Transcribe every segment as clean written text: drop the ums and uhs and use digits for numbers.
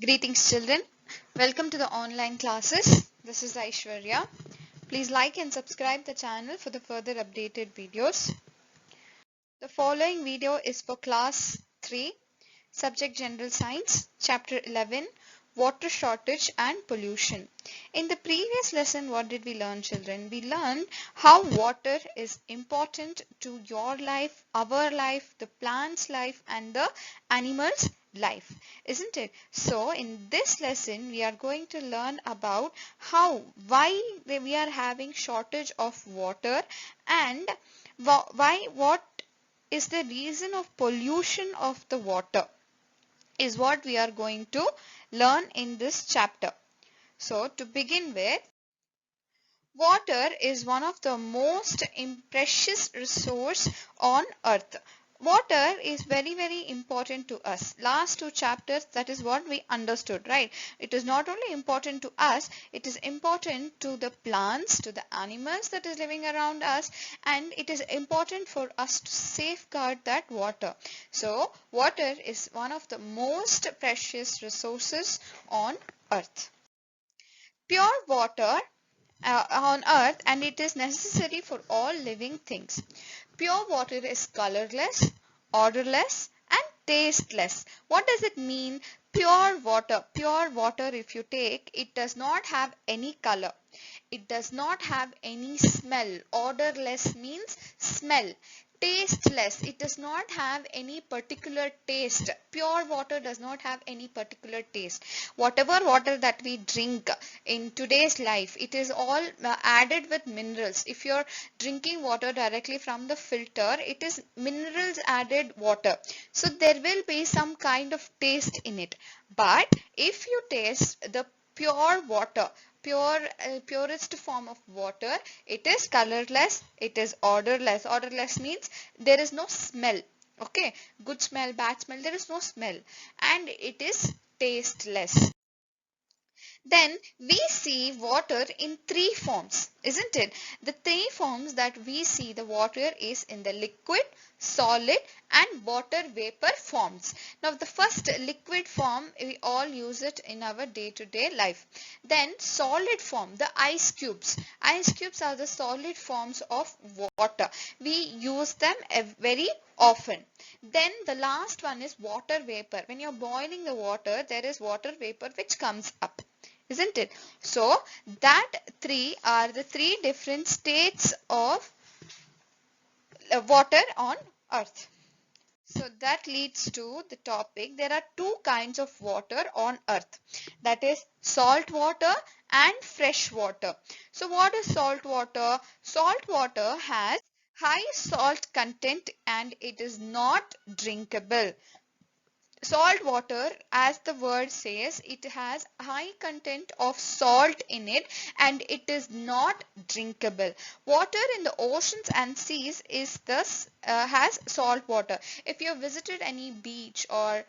Greetings children, welcome to the online classes. This is Aishwarya. Please like and subscribe the channel for the further updated videos. The following video is for class 3, subject General Science, chapter 11, water shortage and pollution. In the previous lesson, what did we learn children? We learned how water is important to your life, our life, the plant's life and the animal's life, isn't it? So in this lesson we are going to learn about why we are having shortage of water and what is the reason of pollution of the water is what we are going to learn in this chapter. So to begin with, water is one of the most precious resource on earth. Water is very important to us. Last two chapters, that is what we understood, right? It is not only important to us, it is important to the plants, to the animals that is living around us, and it is important for us to safeguard that water. So water is one of the most precious resources on earth. Pure water on earth, and it is necessary for all living things. Pure water is colorless, odorless and tasteless. What does it mean? Pure water. Pure water, if you take, it does not have any color. It does not have any smell. Odorless means smell. Tasteless, it does not have any particular taste. Pure water does not have any particular taste. Whatever water that we drink in today's life, it is all added with minerals. If you're drinking water directly from the filter, it is minerals added water. So there will be some kind of taste in it. But if you taste the pure water, purest form of water, it is colorless, it is odorless. Odorless means there is no smell. Okay, good smell, bad smell, there is no smell, and it is tasteless. Then we see water in three forms, isn't it? The three forms that we see the water is in the liquid, solid and water vapor forms. Now the first liquid form, we all use it in our day-to-day life. Then solid form, the ice cubes. Ice cubes are the solid forms of water. We use them very often. Then the last one is water vapor. When you're boiling the water, there is water vapor which comes up, isn't it? So that three are the three different states of water on earth. So that leads to the topic. There are two kinds of water on earth, that is salt water and fresh water. So what is salt water? Salt water has high salt content and it is not drinkable. Salt water, as the word says, it has high content of salt in it and it is not drinkable. Water in the oceans and seas is thus has salt water. If you visited any beach or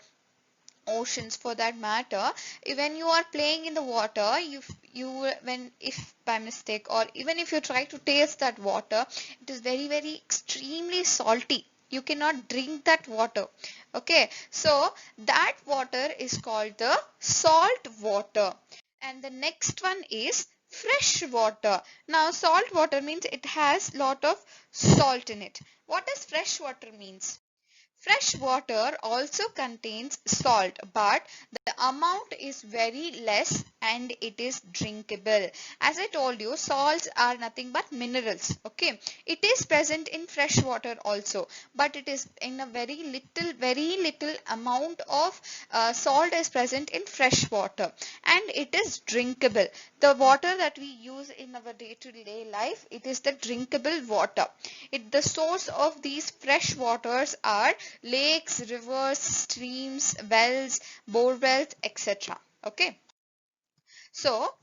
oceans for that matter, when you are playing in the water, if by mistake or even if you try to taste that water, it is very extremely salty. You cannot drink that water. Okay, so that water is called the salt water. And the next one is fresh water. Now salt water means it has lot of salt in it. What does fresh water means? Fresh water also contains salt, but the amount is very less and it is drinkable. As I told you, salts are nothing but minerals. Okay, it is present in fresh water also, but it is in a very little amount of salt is present in fresh water, and it is drinkable. The water that we use in our day-to-day life, it is the drinkable water. The source of these fresh waters are lakes, rivers, streams, wells, bore wells, etc. Okay. So,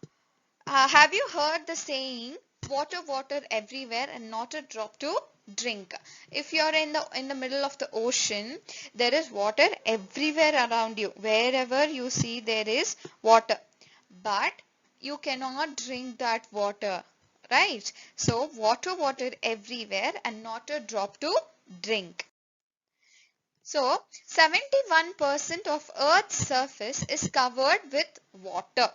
have you heard the saying, water everywhere and not a drop to drink? If you're in the middle of the ocean, there is water everywhere around you. Wherever you see, there is water. But you cannot drink that water, right? So, water everywhere and not a drop to drink. So 71% of Earth's surface is covered with water.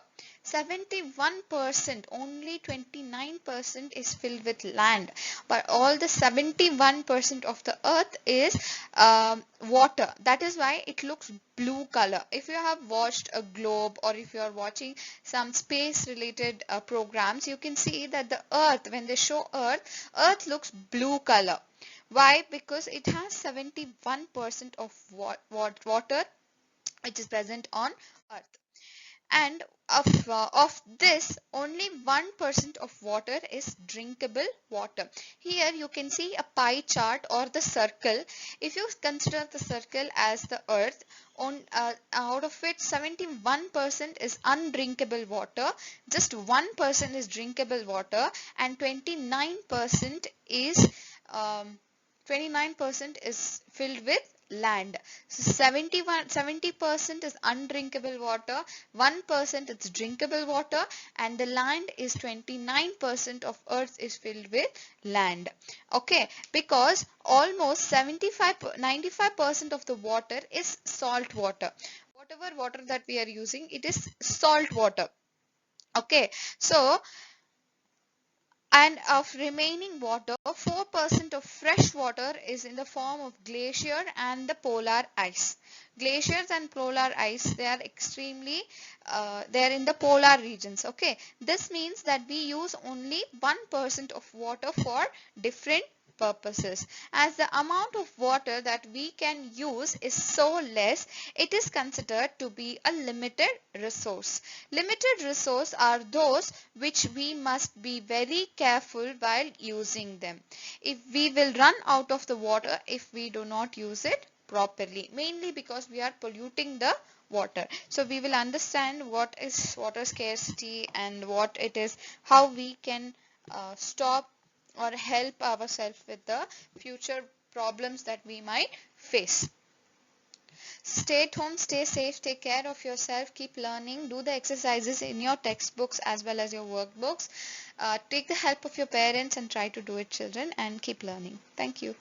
71%, only 29% is filled with land, but all the 71% of the earth is water. That is why it looks blue color. If you have watched a globe, or if you are watching some space related programs, you can see that the earth, when they show earth looks blue color. Why? Because it has 71% of water which is present on earth. And of this, only 1% of water is drinkable water. Here you can see a pie chart or the circle. If you consider the circle as the earth, out of it 71% is undrinkable water, just 1% is drinkable water, and 29% is 29% is filled with land. So 70% is undrinkable water, 1% is drinkable water, and the land is 29% of earth is filled with land. Okay, because almost 95% of the water is salt water. Whatever water that we are using, it is salt water. Okay, so, and of remaining water, 4% of fresh water is in the form of glacier and the polar ice. Glaciers and polar ice, they are extremely, they are in the polar regions. Okay, this means that we use only 1% of water for different purposes. As the amount of water that we can use is so less, it is considered to be a limited resource. Limited resource are those which we must be very careful while using them. If we will run out of the water if we do not use it properly, mainly because we are polluting the water. So we will understand what is water scarcity and what it is, how we can stop or help ourselves with the future problems that we might face. Stay at home, stay safe, take care of yourself, keep learning, do the exercises in your textbooks as well as your workbooks. Take the help of your parents and try to do it, children, and keep learning. Thank you.